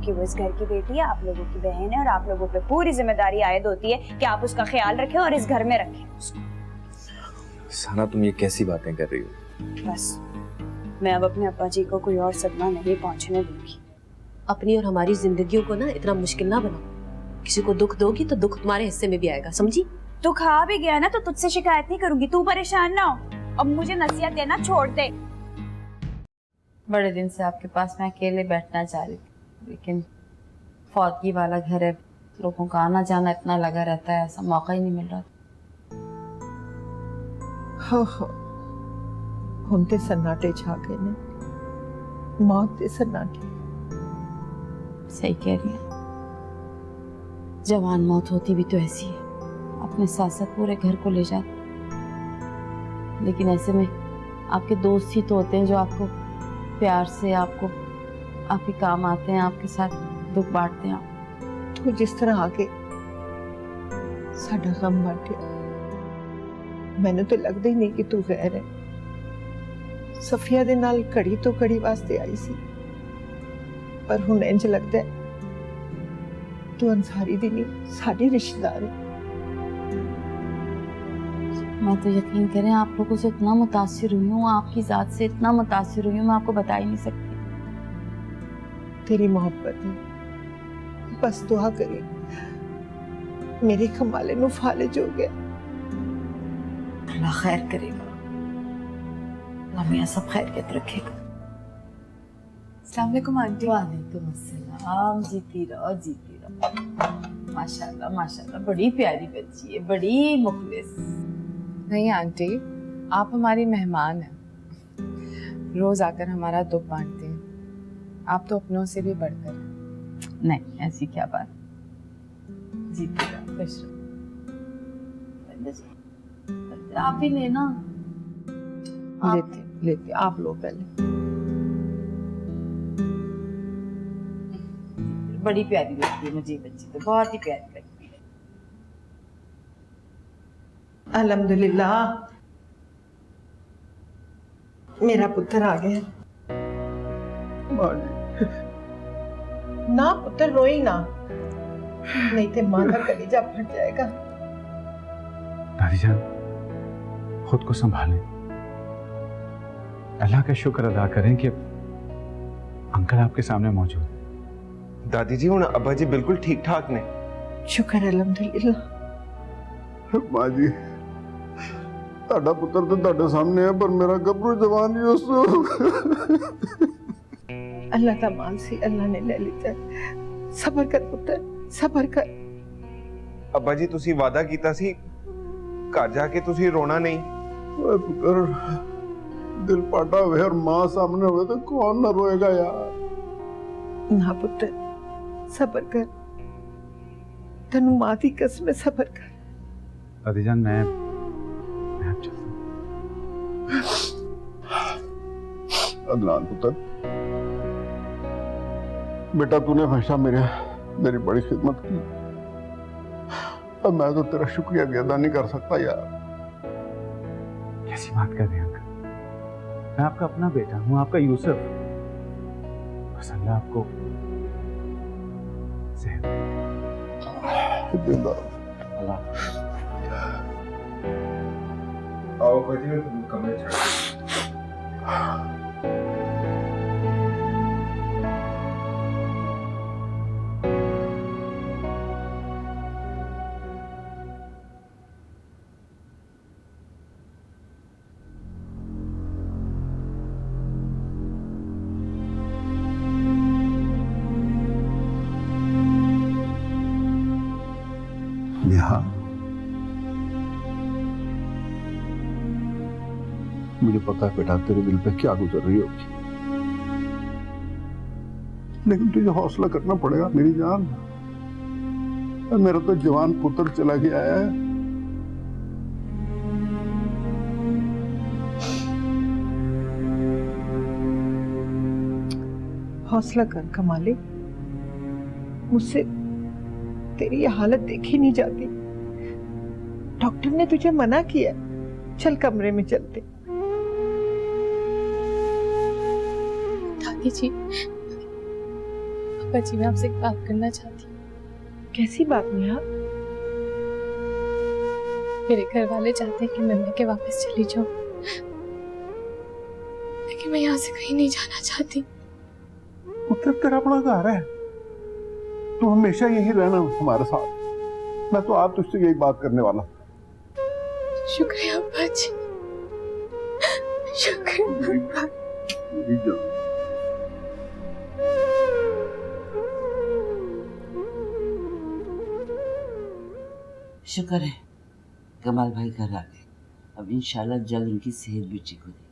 क्योंकि वो इस घर की बेटी है, आप लोगों की बहन है और आप लोगों पे पूरी जिम्मेदारी आयद होती है कि आप उसका ख्याल रखें और इस घर में रखें उसको। सना तुम ये कैसी बातें कर रही हो? बस मैं अब अपने अब्बा जी को कोई और सदमा नहीं पहुंचने दूंगी। अपनी और हमारी जिंदगियों को ना इतना मुश्किल ना बनाओ। किसी को दुख दोगी तो दुख तुम्हारे हिस्से में भी आएगा, समझी? तू खा भी गया ना तो तुझसे शिकायत नहीं करूंगी, तू परेशान ना हो। अब मुझे नसीहत देना छोड़ दे। बड़े दिन से आपके पास मैं अकेले बैठना चाह रही थी, लेकिन फौतगी वाला घर है, लोगों का आना जाना इतना लगा रहता है, ऐसा मौका ही नहीं मिल रहा। ਹੁਣ ਤੇ सन्नाटे छा गए ने, मौत दे सन्नाटे। सही कह रही है, जवान मौत होती भी तो ऐसी है, अपने साथ साथ पूरे घर को ले जाती। लेकिन ऐसे में आपके दोस्त ही तो होते हैं जो आपको प्यार से आपको आपके काम आते हैं, आपके साथ दुख बांटते हैं। तू जिस तरह आके साडा गम बांटिया, मैंने तो लगदा ही नहीं कि तू गैर है। सफिया दे नाल घड़ी तो घड़ी वास्ते आई सी, पर हुण इंज लगदा है तू अंसारी दी नहीं, साडी रिश्तेदार है। मैं तो यकीन करें आप लोगों से इतना मुतासिर हुई हूँ, आपकी जात से इतना मुतासिर हुई हूँ, मैं आपको बता ही नहीं सकती। तेरी मोहब्बत है, बस दुआ करी मेरे खमाले नु फालिज हो गया। अल्लाह खैर करेगा, अल्लाह मियां सब खैरियत रखेगा। अस्सलाम वालेकुम आंटी। वालेकुम अस्सलाम। जीती रहो जीती रहो। माशाल्लाह माशाल्लाह, बड़ी प्यारी बच्ची है, बड़ी मुखलिस। नहीं आंटी, आप हमारी मेहमान हैं, रोज आकर हमारा दुख बांटते हैं। आप तो अपनों से भी बढ़कर हैं। नहीं ऐसी क्या बात, जीती रहो, खुश रहो। आप ही लेना। लेते आप लो पहले। बड़ी प्यारी लगती है मुझे बच्ची, तो बहुत ही प्यारी लगती है। अल्हम्दुलिल्लाह मेरा पुत्र आ गया। ना पुत्र रोई ना, नहीं तो मां का कलेजा फट जाएगा। दादी जान खुद को संभालें, अल्लाह का शुक्र अदा करें कि अंकल आपके सामने मौजूद है। दादी जी हुण अब्बा जी बिल्कुल ठीक ठाक ने। शुक्र अल्हम्दुलिल्लाह। माँ जी ਤੁਹਾਡਾ ਪੁੱਤਰ ਤੇ ਤੁਹਾਡੇ ਸਾਹਮਣੇ ਹੈ, ਪਰ ਮੇਰਾ ਗੱਭਰੂ जवान यूसुफ। अल्लाह का माल सी, अल्लाह ने ले लिया। सबर कर पुत्र, सबर कर। अब्बा जी तुसी वादा कीता सी घर जाके तुसी रोना नहीं। ओए पुत्र दिल पाटा हुए और माँ सामने हुए तो कौन ना रोएगा यार। ना पुत्र सबर कर, तनु माँ की कसम सबर कर। दादी जान मैं अब चलता हूं। अदनान पुत्र बेटा, तूने हमेशा मेरी बड़ी खिदमत की, अब मैं तो तेरा शुक्रिया भी अदा नहीं कर सकता यार। कैसी बात कर रहे हैं अंकल, मैं आपका अपना बेटा हूं, आपका यूसुफ। बस अल्लाह आपको सेहत जिंदा अल्लाह। आओ बच्ची में तुम कमरे चढ़ो। नेहा, मुझे पता है बेटा तेरे दिल पे क्या गुजर रही होगी, लेकिन तुझे हौसला करना पड़ेगा मेरी जान। मेरा तो जवान पुत्र चला गया है। हौसला कर कमाले, मुझसे तेरी ये हालत देखी नहीं जाती। डॉक्टर ने तुझे मना किया, चल कमरे में चलते। दादी जी अब्बा जी, मैं आपसे एक बात करना चाहती हूँ। कैसी बात नेहा? मेरे घर वाले चाहते हैं कि मैं के वापस चली जाऊं, लेकिन मैं यहाँ से कहीं नहीं जाना चाहती। पुत्र तेरा अपना घर है, तू हमेशा यही रहना हमारे साथ। मैं तो आज तुझसे यही बात करने वाला। शुक्रिया अब्बा जी, शुक्रिया। मेरी जान। शुक्र है कमाल भाई घर आ गए। अब इंशाल्लाह जल्द उनकी सेहत भी ठीक हो जाएगी।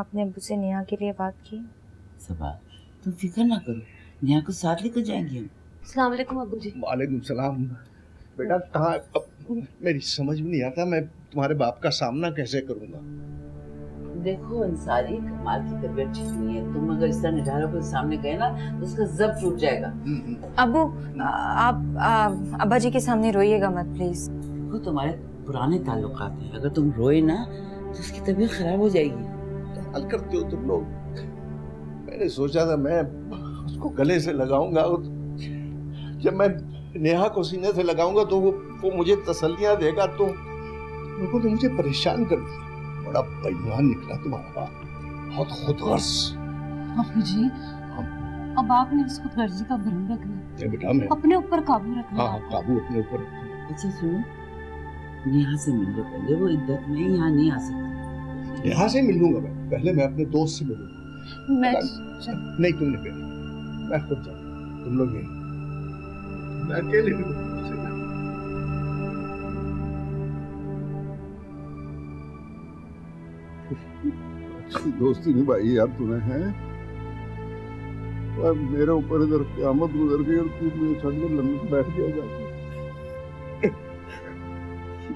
आपने अब्बू से नेहा के लिए बात की? सबा तुम फिक्र ना करो, नेहा को साथ लेकर जाएंगे हम। अस्सलाम वालेकुम अब्बू जी। वालेकुम सलाम। बेटा कहाँ, अब मेरी समझ में नहीं आता मैं तुम्हारे बाप का सामना कैसे करूंगा। देखो अंसारी, कमाल की तबीयत ठीक नहीं है, तुम अगर इस तरह निढारों के सामने गए ना तो उसका जब टूट जाएगा। अब्बू आप अब्बा जी के सामने रोइएगा मत प्लीज। देखो तुम्हारे पुराने ताल्लुकात हैं, अगर तुम रोए ना तो उसकी तबीयत खराब हो जाएगी। तो हल करते हो तुम लोग। मैंने सोचा था मैं उसको गले से लगाऊंगा, और जब मैं नेहा को सीने से लगाऊंगा तो वो मुझे तसल्लियां देगा, तो लोगों ने मुझे परेशान कर दिया। बड़ा बेईमान निकला तुम्हारा बाप, बहुत खुदगर्ज। अब्बू जी, अब आपने इस खुदगर्जी का भ्रम रखना, बेटा मैं अपने ऊपर काबू रखना। हाँ काबू अपने ऊपर। अच्छा सुनो, नेहा से मिल लो पहले, वो इद्दत में यहाँ नहीं आ सकती। नेहा से मिल लूंगा मैं, पहले मैं अपने दोस्त से मिलूंगा। मैं नहीं तुमने पहले, मैं खुद जाऊंगा, तुम लोग यहीं, मैं अकेले नहीं। अच्छी दोस्ती निभाई यार तूने, हैं? और मेरे ऊपर इधर क़यामत गुजर गई और तू मुझे छड़ में लंबी बैठ गया जाके।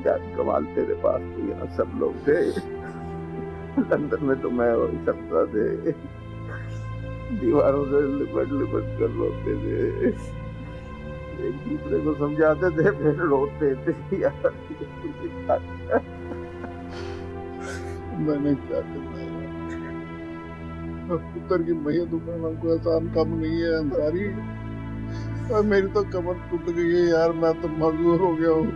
यार कमाल, तेरे पास तो यहाँ सब लोग थे, लंदन में तो मैं वही सकता थे, दीवारों से लिपट लिपट कर रोते थे, एक दूसरे को समझाते थे फिर रोते थे। यार मैंने क्या करना है, पुत्र की मैयत उठाना कोई आसान काम नहीं है अंसारी। और मेरी तो कमर टूट गई है यार, मैं तो मजबूर हो गया हूँ।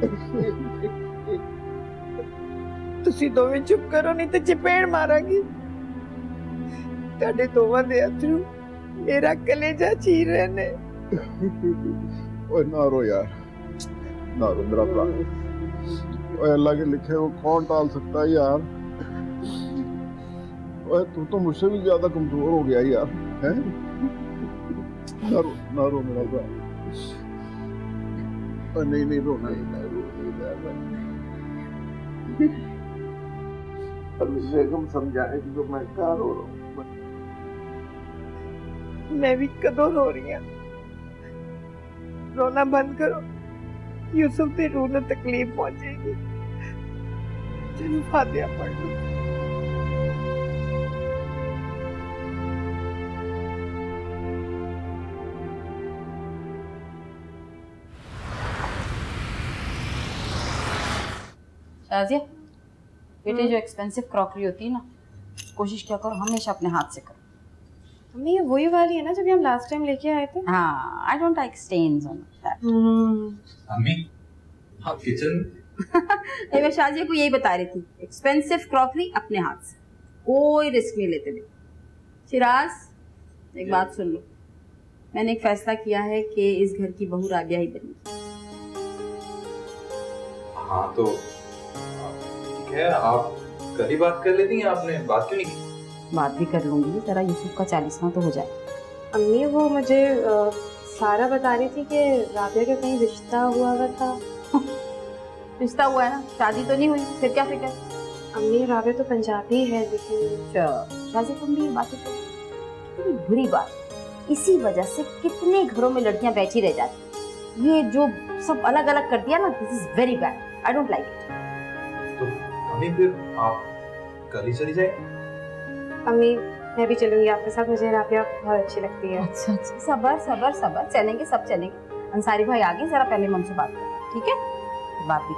ਤੁਸੀਂ ਦੋਵੇਂ ਚੁੱਪ ਕਰੋ, ਨਹੀਂ ਤੇ ਚਪੇੜ ਮਾਰਾਂਗੀ। ਤੁਹਾਡੇ ਦੋਵਾਂ ਦੇ ਅਥਰੂ ਮੇਰਾ ਕਲੇਜਾ ਚੀਰ ਰਹੇ ਨੇ। ओए ना रो यार, ना रो मेरा भरा। ओए अल्लाह के लिखे को कौन टाल सकता है यार। ओए तू तो मुझसे भी ज्यादा कमजोर हो गया यार, हैं? ना रो मेरा भरा। नहीं नहीं रोना, बेगम समझाएगी तो मैं क्या रो रहा हूँ। मैं भी कदों रो रही हूँ। रोना बंद करो, यूसुफ की रूह में तकलीफ पहुंचेगी। चलो फातिहा पढ़ लो। शाजिया बेटे, जो एक्सपेंसिव क्रॉकरी होती है ना, कोशिश क्या करो हमेशा अपने हाथ से करो। मम्मी ये वही वाली है ना जब हम लास्ट टाइम लेके आए थे? हाँ, I don't like stains on that. Mummy आप किचन मैं शाजिया को यही बता रही थी, एक्सपेंसिव क्रॉकरी अपने हाथ से, कोई रिस्क नहीं लेते थे। शिराज, एक बात सुन लो, मैंने एक फैसला किया है कि इस घर की बहू राबिया ही बनेगी। हाँ तो ठीक है, आप कल ही बात कर लेती हैं, आपने बात क्यों नहीं की? बात भी कर लूंगी, जरा यूसुफ का 40वां तो हो जाए। अम्मी वो मुझे सारा बता रही थी कि राबिया का कहीं रिश्ता हुआ था। रिश्ता हुआ है ना, शादी तो नहीं हुई, फिर क्या फिक्र? अम्मी राबिया तो पंजाबी है, लेकिन शादी तुम भी ये बातें करो, कितनी बुरी बात। इसी वजह से कितने घरों में लड़कियां बैठी रह जाती। ये जो सब अलग अलग कर दिया ना, this is very bad, I don't like it. तो मम्मी फिर आप कल ही चली जाए। अम्मी मैं भी चलूंगी आपके साथ, मुझे राबिया बहुत अच्छी लगती है। अच्छा अच्छा, सबर सबर सबर, चलेंगे सब चलेंगे। अंसारी भाई आ गए, जरा पहले मन से बात करो, ठीक है? बात भी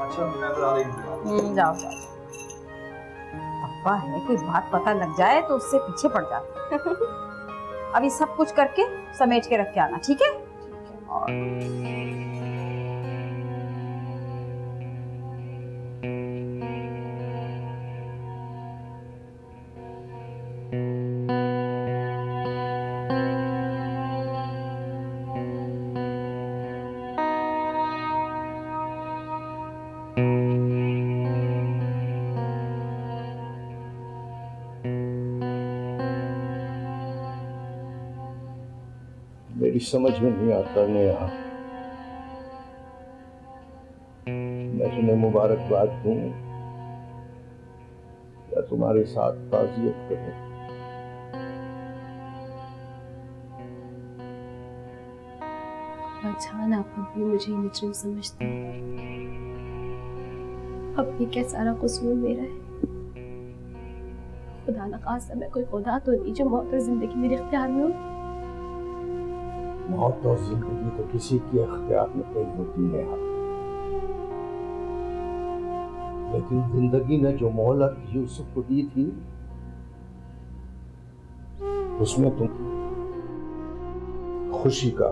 अच्छा मैं तो आ रही हूँ। जाओ जाओ। पापा है, कोई बात पता लग जाए तो उससे पीछे पड़ जाते। अभी सब कुछ करके समेट के रख के आना, ठीक है? मेरी समझ में नहीं आता नेहा, मैं तुम्हें मुबारकबाद दूं या तुम्हारे साथ ताज़ियत करूं। जान आप अभी मुझे मुजरिम समझते हैं। अब भी क्या सारा कसूर मेरा है? खुदा न खास्ता मैं कोई खुदा तो नहीं जो मौत और जिंदगी मेरे इख्तियार में हो। मौत और जिंदगी तो किसी के इख्तियार में नहीं होती है, लेकिन जिंदगी ने जो मोहलत यूसुफ को दी थी उसमें तुम खुशी का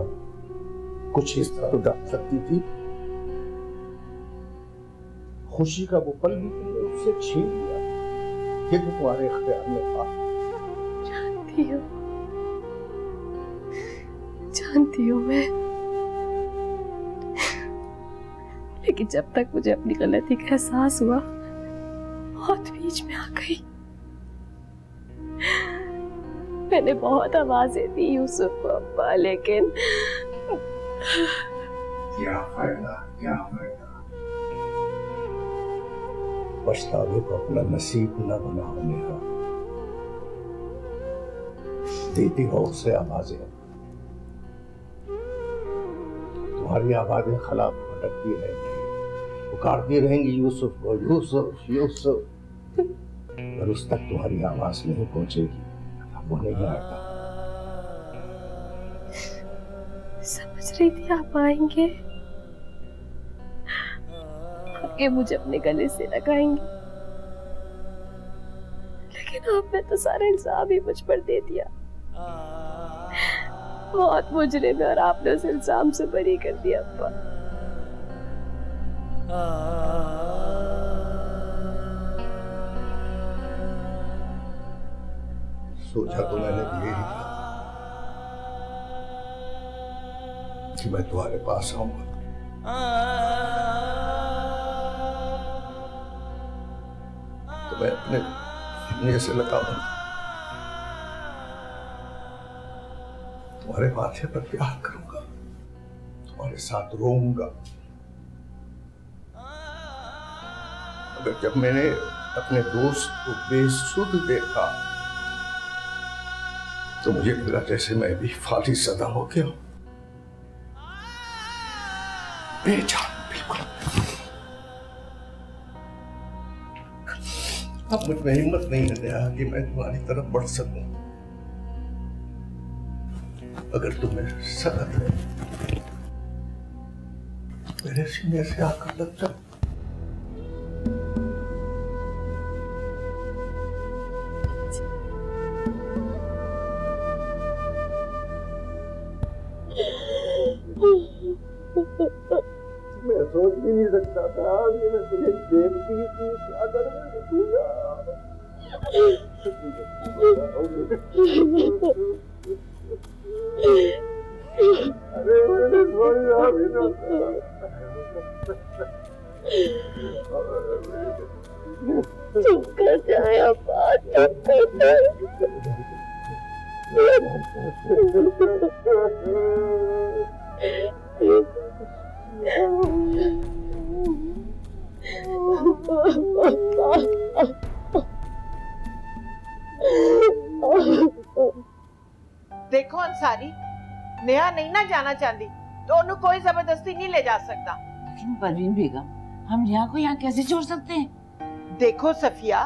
कुछ हिस्सा तो डाल सकती थी। खुशी का वो पल भी तुमने उससे छीन लिया, ये तो तुम्हारे इख्तियार में था। जानती हूँ मैं, लेकिन जब तक मुझे अपनी गलती का एहसास हुआ मौत बीच में आ गई। मैंने बहुत आवाजें दी यूसुफ को अब्बा, लेकिन क्या फायदा, क्या फायदा। पछतावे को अपना नसीब न बनाओ नेहा, देती हो उसे आवाजें। तुम्हारी आवाजें खलाफ भटकती रहेंगी, पुकारती रहेंगी यूसुफ को, यूसुफ यूसुफ। अगर उस तक तुम्हारी आवाज नहीं पहुंचेगी वो नहीं आएगा। समझ रही थी आप आएंगे, आगे मुझे अपने गले से लगाएंगे, लेकिन आपने तो सारा इल्जाम ही मुझ पर दे दिया। बहुत मुजरिम है और आपने उस इल्जाम से बरी कर दिया अब्बा। सोचा तो मैंने भी यही था कि मैं तुम्हारे पास आऊंगा, तो मैं अपने सीने से लगाऊंगा, तुम्हारे माथे पर प्यार करूंगा, तुम्हारे साथ रोऊंगा। मगर जब मैंने अपने दोस्त को बेसुध देखा तो मुझे लगा जैसे मैं भी फाली सदा हो गया, बेजान बिल्कुल। अब मुझ में हिम्मत नहीं है कि मैं तुम्हारी तरफ बढ़ सकूं। अगर तुम्हें सख्त है मेरे सीने से आकर लग जाओ। मैं सोच भी नहीं सकता था कि मैं तुझे बेवकूफी की चादर में देखूंगा। अरे मैंने सोचा भी ना था। चुप कर जाए अब्बा, चुप कर जाए। देखो अंसारी, नेहा नहीं ना जाना चाहती तो उन्हें कोई जबरदस्ती नहीं ले जा सकता। लेकिन परवीन बेगम, हम नेहा को यहाँ कैसे छोड़ सकते हैं? देखो सफिया,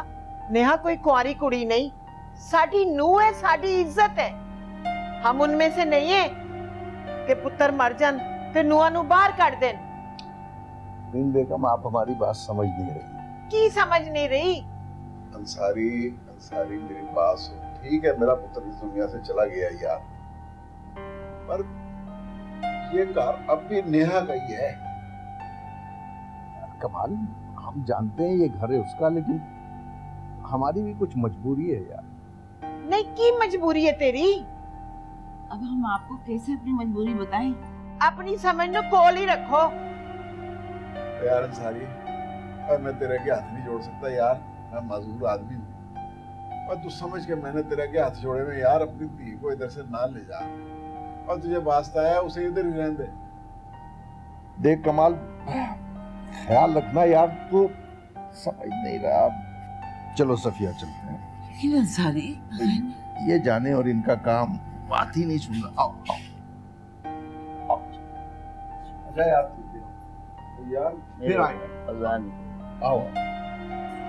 नेहा कोई कुंवारी कुड़ी नहीं, साडी नूह है, साडी इज्जत है। हम उनमें से नहीं है कि पुत्र मर जान ते नूहा नू बाहर काट देन। परवीन बेगम, आप हमारी बात समझ नहीं रही। की समझ नहीं रही? अंसारी अंसारी मेरे पास हो, ठीक है मेरा पुत्र इस दुनिया से चला गया यार, पर ये घर अब भी नेहा का ही है। कमाल, हम जानते हैं ये घर है उसका, लेकिन हमारी भी कुछ मजबूरी है यार। नहीं की मजबूरी है तेरी? अब हम आपको कैसे अपनी मजबूरी बताएं? अपनी समझ नो कोल ही रखो। यार अंसारी, और मैं तेरे के हाथ नहीं जोड़ सकता यार, मैं मजबूर आदमी हूँ। और तू समझ के मैंने तेरे के हाथ जोड़े में यार, अपनी धी को इधर से ना ले जा, और तुझे वास्ता है उसे इधर ही रहने दे। देख कमाल, ख्याल रखना यार, तू समझ नहीं रहा। चलो सफिया चलते हैं। लेकिन अंसारी, ये जाने और इनका काम बात ही नहीं सुन रहा। आओ आओ आओ। अच्छा यार, तो यार फिर आएंगे। आओ।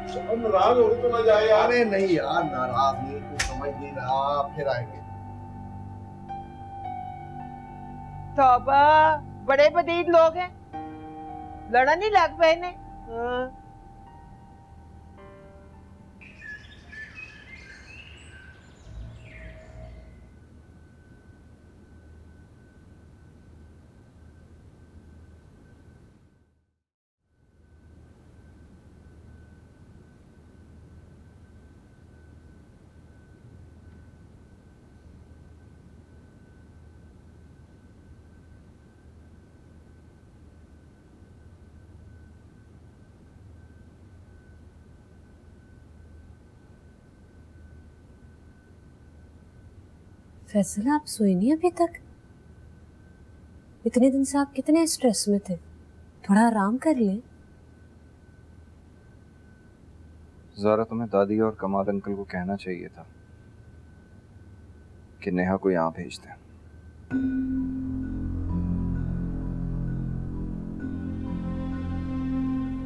चलो नाराज हो तो ना जाए यार। अरे नहीं यार, नाराज नहीं, तू समझ नहीं रहा, फिर आएंगे। तौबा, बड़े बदीद लोग हैं, लड़ा नहीं लग पे ने। हाँ। फैसल, आप सोए नहीं अभी तक? इतने दिन से आप कितने स्ट्रेस में थे, थोड़ा आराम कर ले। ज़रा तुम्हें दादी और कमाल अंकल को कहना चाहिए था कि नेहा को यहाँ भेज दें।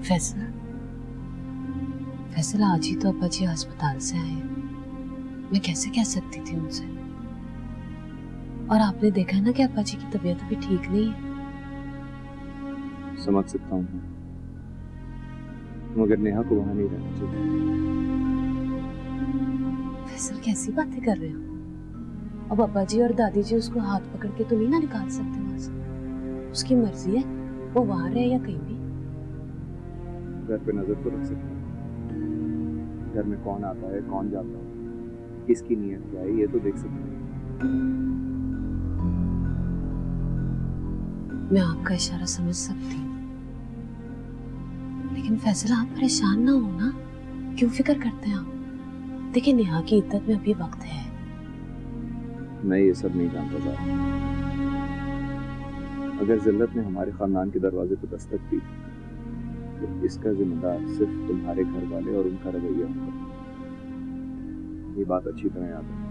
फैसल, फैसल आज ही तो अब्बा जी अस्पताल से आए, मैं कैसे कह सकती थी उनसे? और आपने देखा ना कि अब्बा जी की तबीयत अभी ठीक नहीं है। समझ सकता हूँ, मगर नेहा को वहां नहीं रहना चाहिए। फैसल, कैसी बातें कर रहे हो? अब अब्बा जी और दादी जी उसको हाथ पकड़ के तो नहीं ना निकाल सकते वहां से। उसकी मर्जी है, वो वहां रहे या कहीं भी। घर पे नजर तो रख सकते हैं, घर में कौन आता है कौन जाता है, किसकी नीयत क्या है, ये तो देख सकते हैं। मैं आपका इशारा समझ सकती हूँ, लेकिन फैसल आप परेशान ना हो ना, क्यों फिक्र करते हैं आप? देखिए नेहा की इद्दत में अभी वक्त है। मैं ये सब नहीं जानता था। अगर जिल्लत ने हमारे खानदान के दरवाजे पर दस्तक दी तो इसका जिम्मेदार सिर्फ तुम्हारे घर वाले और उनका रवैया होगा। ये बात अच्छी तरह याद है।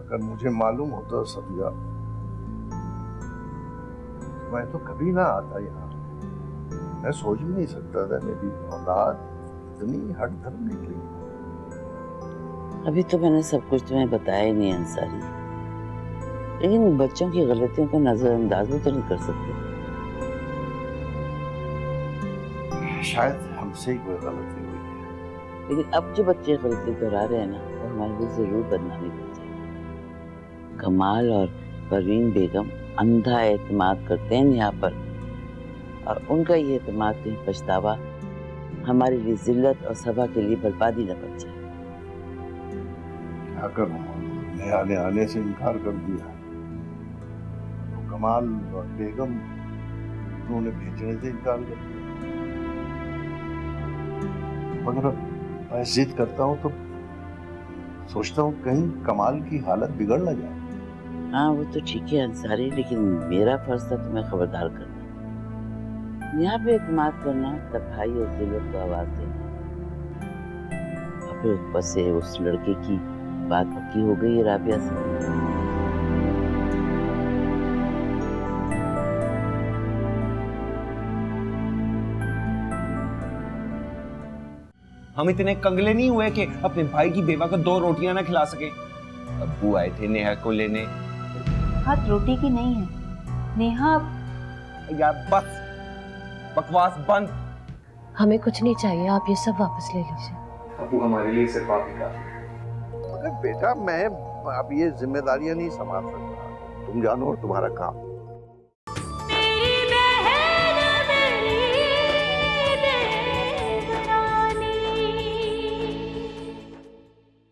अगर मुझे मालूम होता सफिया, मैं तो कभी ना आता यहाँ। मैं सोच भी नहीं सकता था मेरी औलाद इतनी हट धर्म निकली। अभी तो मैंने सब कुछ तुम्हें बताया ही नहीं अंसारी, लेकिन बच्चों की गलतियों को नजरअंदाज भी तो नहीं कर सकते। शायद हमसे ही कोई गलती हुई है, लेकिन अब जो बच्चे गलती दोहरा रहे हैं ना, वो हमारे लिए जरूर बदनामी बन जाएगी। कमाल और परवीन बेगम अंधा एतमाद करते हैं यहाँ पर, और उनका ये एतमाद कहीं पछतावा हमारे लिए जिल्लत और सभा के लिए बर्बादी न बन जाए। क्या करूं, नेहा ने आने से इनकार कर दिया। तो कमाल और बेगम उन्होंने भेजने से इनकार कर दिया। मगर अब मैं जिद करता हूँ तो सोचता हूँ कहीं कमाल की हालत बिगड़ न जाए। हाँ वो तो ठीक है अंसारी, लेकिन मेरा फर्ज था तुम्हें खबरदार करना, यहाँ पे एतमाद करना, तबाही और जिल्लत को आवाज देना। और फिर ऊपर से उस लड़के की बात पक्की हो गई है राबिया से। हम इतने कंगले नहीं हुए कि अपने भाई की बेवा को 2 रोटियां ना खिला सके। अप्पू आए थे नेहा को लेने। हाथ रोटी की नहीं है नेहा। यार बस बकवास बंद। हमें कुछ नहीं चाहिए, आप ये सब वापस ले लीजिए। अप्पू हमारे लिए सिर्फ आप ही काफी है। मगर बेटा मैं अब ये जिम्मेदारियां नहीं संभाल सकता, तुम जानो और तुम्हारा काम।